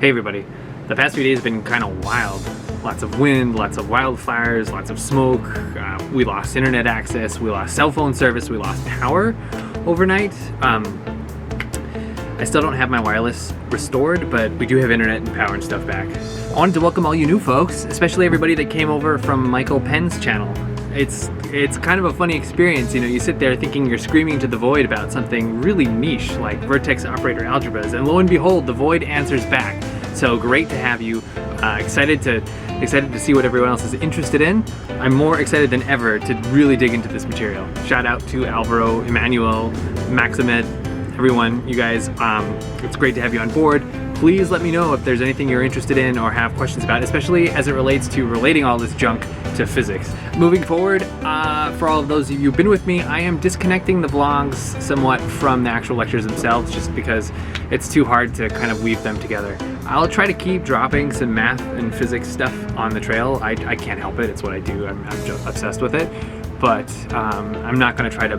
Hey everybody, the past few days have been kind of wild. Lots of wind, lots of wildfires, lots of smoke. We lost internet access, we lost cell phone service, we lost power overnight. I still don't have my wireless restored, but we do have internet and power and stuff back. I wanted to welcome all you new folks, especially everybody that came over from Michael Penn's channel. It's kind of a funny experience, you know, you sit there thinking you're screaming to the void about something really niche like vertex operator algebras, and lo and behold, the void answers back. So great to have you. Excited to see what everyone else is interested in. I'm more excited than ever to really dig into this material. Shout out to Alvaro, Emmanuel, Maximed, everyone, you guys. It's great to have you on board. Please let me know if there's anything you're interested in or have questions about, especially as it relates to relating all this junk to physics. Moving forward, for all of those of you who've been with me, I am disconnecting the vlogs somewhat from the actual lectures themselves just because it's too hard to kind of weave them together. I'll try to keep dropping some math and physics stuff on the trail. I can't help it, it's what I do, I'm just obsessed with it. But I'm not going to try to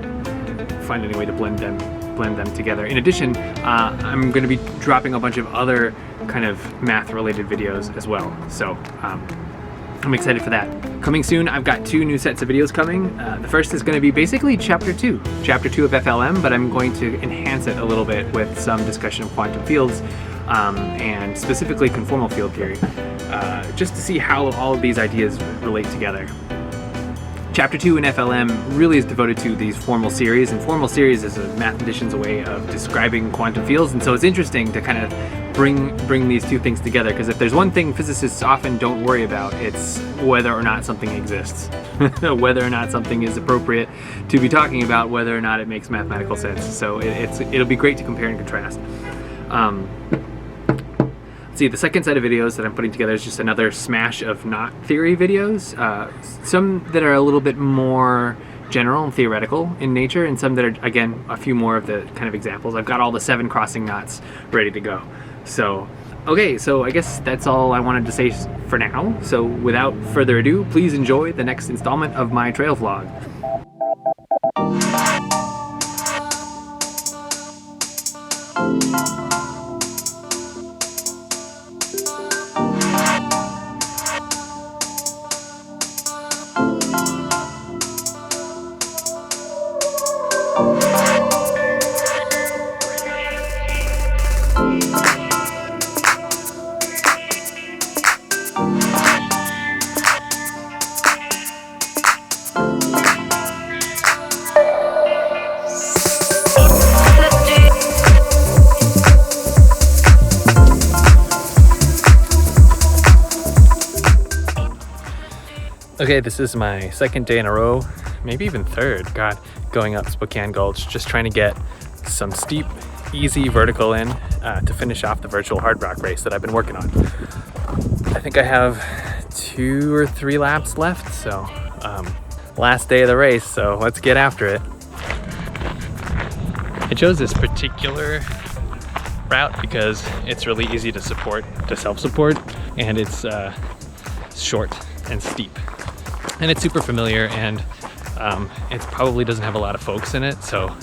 find any way to blend them together. In addition, I'm going to be dropping a bunch of other kind of math related videos as well. So I'm excited for that. Coming soon, I've got 2 new sets of videos coming. The first is going to be basically chapter 2 of FLM, but I'm going to enhance it a little bit with some discussion of quantum fields and specifically conformal field theory, just to see how all of these ideas relate together. Chapter 2 in FLM really is devoted to these formal series, and formal series is a mathematician's way of describing quantum fields, and so it's interesting to kind of bring these two things together, because if there's one thing physicists often don't worry about, it's whether or not something exists. Whether or not something is appropriate to be talking about, whether or not it makes mathematical sense. So it'll be great to compare and contrast. See, the second set of videos that I'm putting together is just another smash of knot theory videos. Some that are a little bit more general and theoretical in nature, and some that are, again, a few more of the kind of examples. I've got all the 7 crossing knots ready to go. So, okay, so I guess that's all I wanted to say for now. So without further ado, please enjoy the next installment of my trail vlog. Okay, this is my second day in a row, maybe even third, God, going up Spokane Gulch, just trying to get some steep, easy vertical in to finish off the virtual Hardrock race that I've been working on. I think I have 2 or 3 laps left, so last day of the race, so let's get after it. I chose this particular route because it's really easy to self-support, and it's short and steep. And it's super familiar, and it probably doesn't have a lot of folks in it, so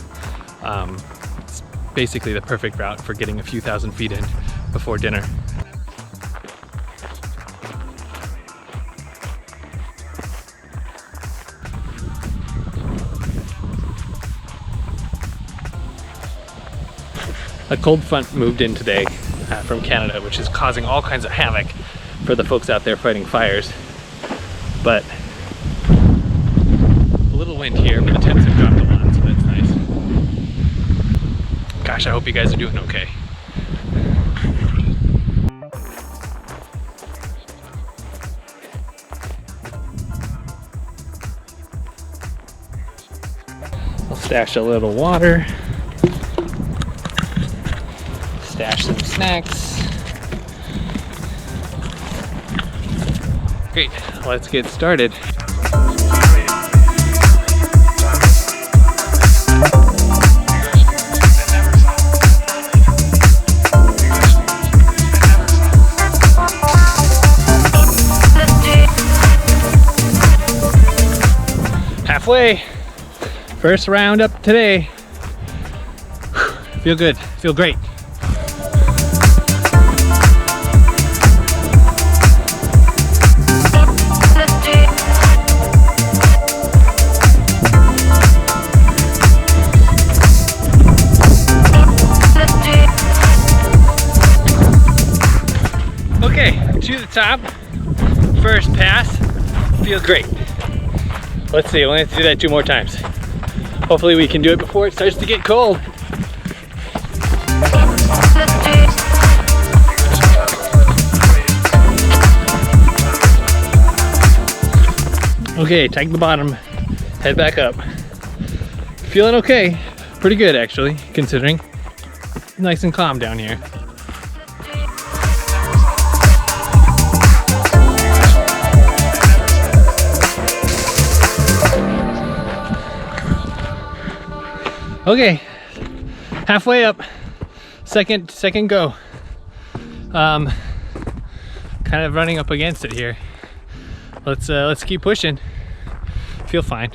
it's basically the perfect route for getting a few thousand feet in before dinner. A cold front moved in today from Canada, which is causing all kinds of havoc for the folks out there fighting fires. But a little wind here, but the temps have dropped a lot, so that's nice. Gosh, I hope you guys are doing okay. I'll stash a little water, stash some snacks. Great, let's get started. Halfway, first round up today. Feel good, feel great. to the top. First pass, feels great. Let's see, we'll have to do that 2 more times. Hopefully we can do it before it starts to get cold. Okay, tag the bottom, head back up. Feeling okay, pretty good actually, considering. Nice and calm down here. Okay, halfway up, second go. Kind of running up against it here. Let's keep pushing. Feel fine.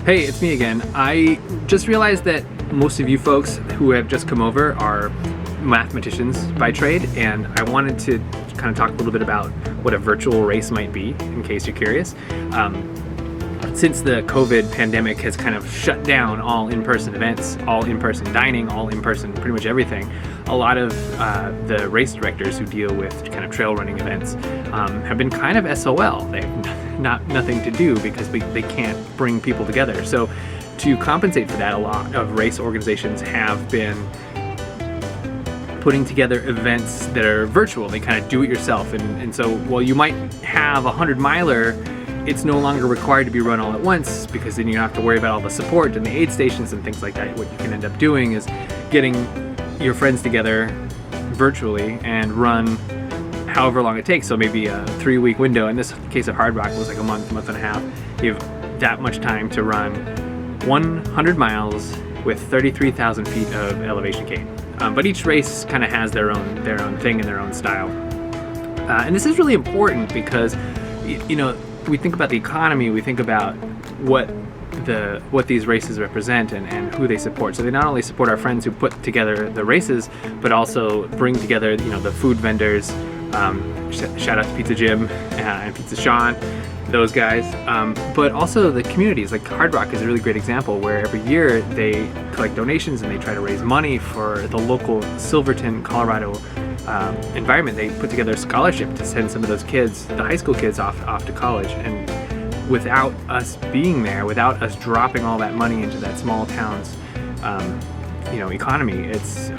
Hey, it's me again. I just realized that most of you folks who have just come over are mathematicians by trade, and I wanted to kind of talk a little bit about what a virtual race might be, in case you're curious. Since the COVID pandemic has kind of shut down all in-person events, all in-person dining, all in-person pretty much everything, a lot of the race directors who deal with kind of trail running events have been kind of SOL. They have nothing to do because they can't bring people together. So to compensate for that, a lot of race organizations have been putting together events that are virtual. They kind of do it yourself. And so while you might have a 100-miler, it's no longer required to be run all at once, because then you don't have to worry about all the support and the aid stations and things like that. What you can end up doing is getting your friends together virtually and run however long it takes. So maybe a 3-week window. In this case of Hardrock, it was like a month and a half. You have that much time to run 100 miles with 33,000 feet of elevation gain. But each race kind of has their own thing and their own style. And this is really important because, you know, we think about the economy, we think about what these races represent and who they support. So they not only support our friends who put together the races, but also bring together, you know, the food vendors. Shout out to Pizza Jim and Pizza Sean, those guys. But also the communities. Like Hardrock is a really great example, where every year they collect donations and they try to raise money for the local Silverton, Colorado environment. They put together a scholarship to send some of those kids, the high school kids, off to college. And without us being there, without us dropping all that money into that small town's economy, it's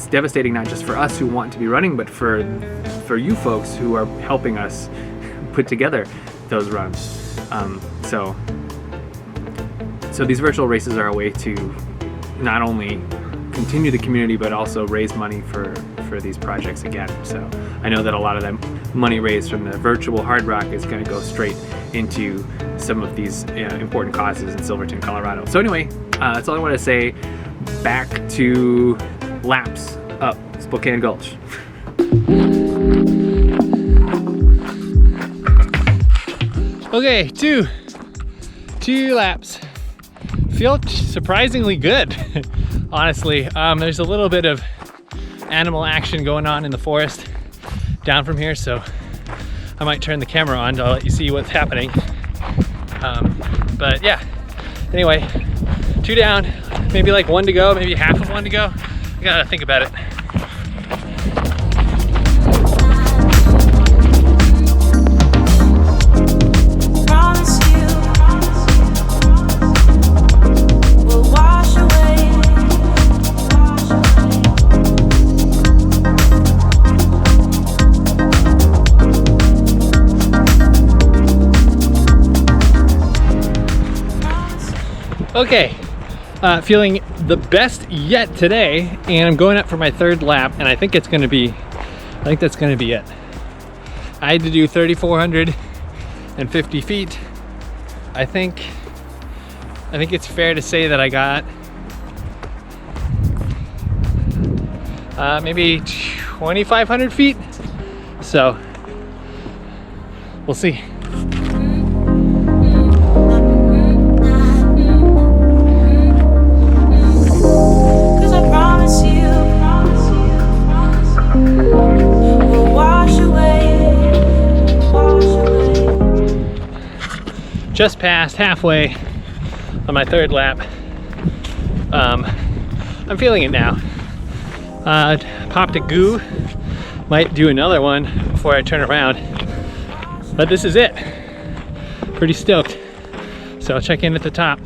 devastating, not just for us who want to be running, but for you folks who are helping us put together those runs. So these virtual races are a way to not only continue the community, but also raise money for these projects again. So I know that a lot of that money raised from the virtual Hardrock is going to go straight into some of these important causes in Silverton, Colorado. So anyway, that's all I want to say. Back to laps up Spokane Gulch. Okay, two laps. Feel surprisingly good, honestly. There's a little bit of animal action going on in the forest down from here, so I might turn the camera on to let you see what's happening. But yeah, anyway, 2 down, maybe like 1 to go, maybe half of 1 to go. I gotta think about it. Okay, feeling the best yet today, and I'm going up for my 3rd lap, and I think that's gonna be it. I had to do 3,450 feet. I think it's fair to say that I got maybe 2,500 feet. So we'll see. Just past halfway on my 3rd lap. I'm feeling it now. Popped a goo Might do another one before I turn around, but this is it. Pretty stoked. So I'll check in at the top.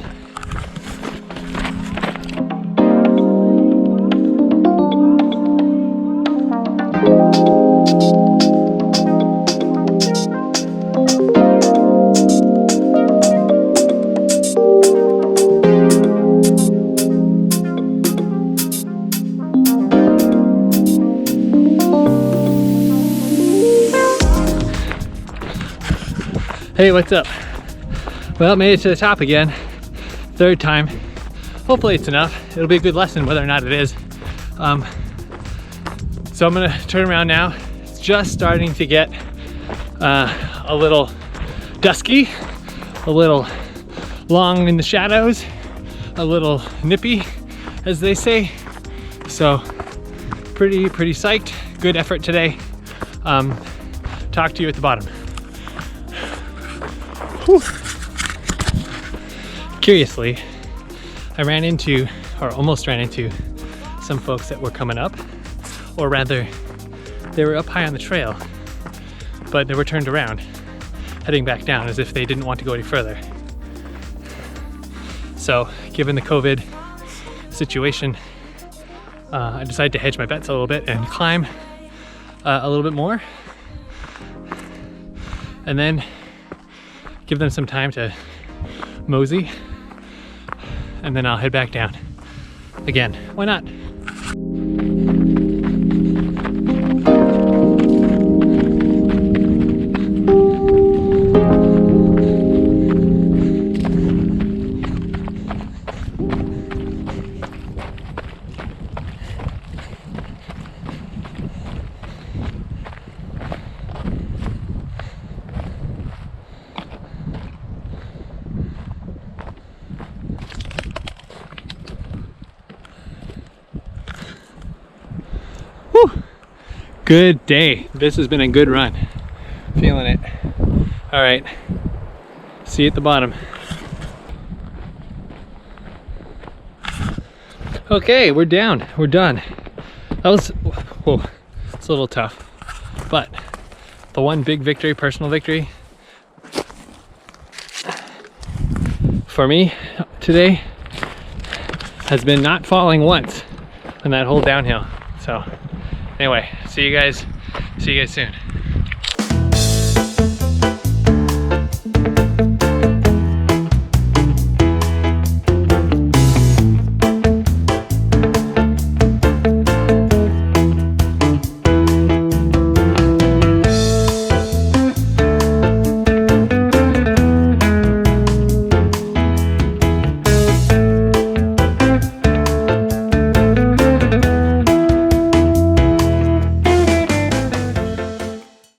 Hey, what's up? Well, made it to the top again. Third time. Hopefully it's enough. It'll be a good lesson whether or not it is. So I'm gonna turn around now. It's just starting to get a little dusky, a little long in the shadows, a little nippy, as they say. So pretty psyched. Good effort today. Talk to you at the bottom. Whew. Curiously, I ran into, or almost ran into, some folks that were coming up, or rather, they were up high on the trail, but they were turned around, heading back down as if they didn't want to go any further. So, given the COVID situation, I decided to hedge my bets a little bit and climb a little bit more, and then give them some time to mosey, and then I'll head back down. Again, why not? Good day. This has been a good run. Feeling it. All right. See you at the bottom. Okay, we're down. We're done. That was, whoa, it's a little tough. But the one big victory, personal victory for me today has been not falling once on that whole downhill. So anyway, see you guys soon.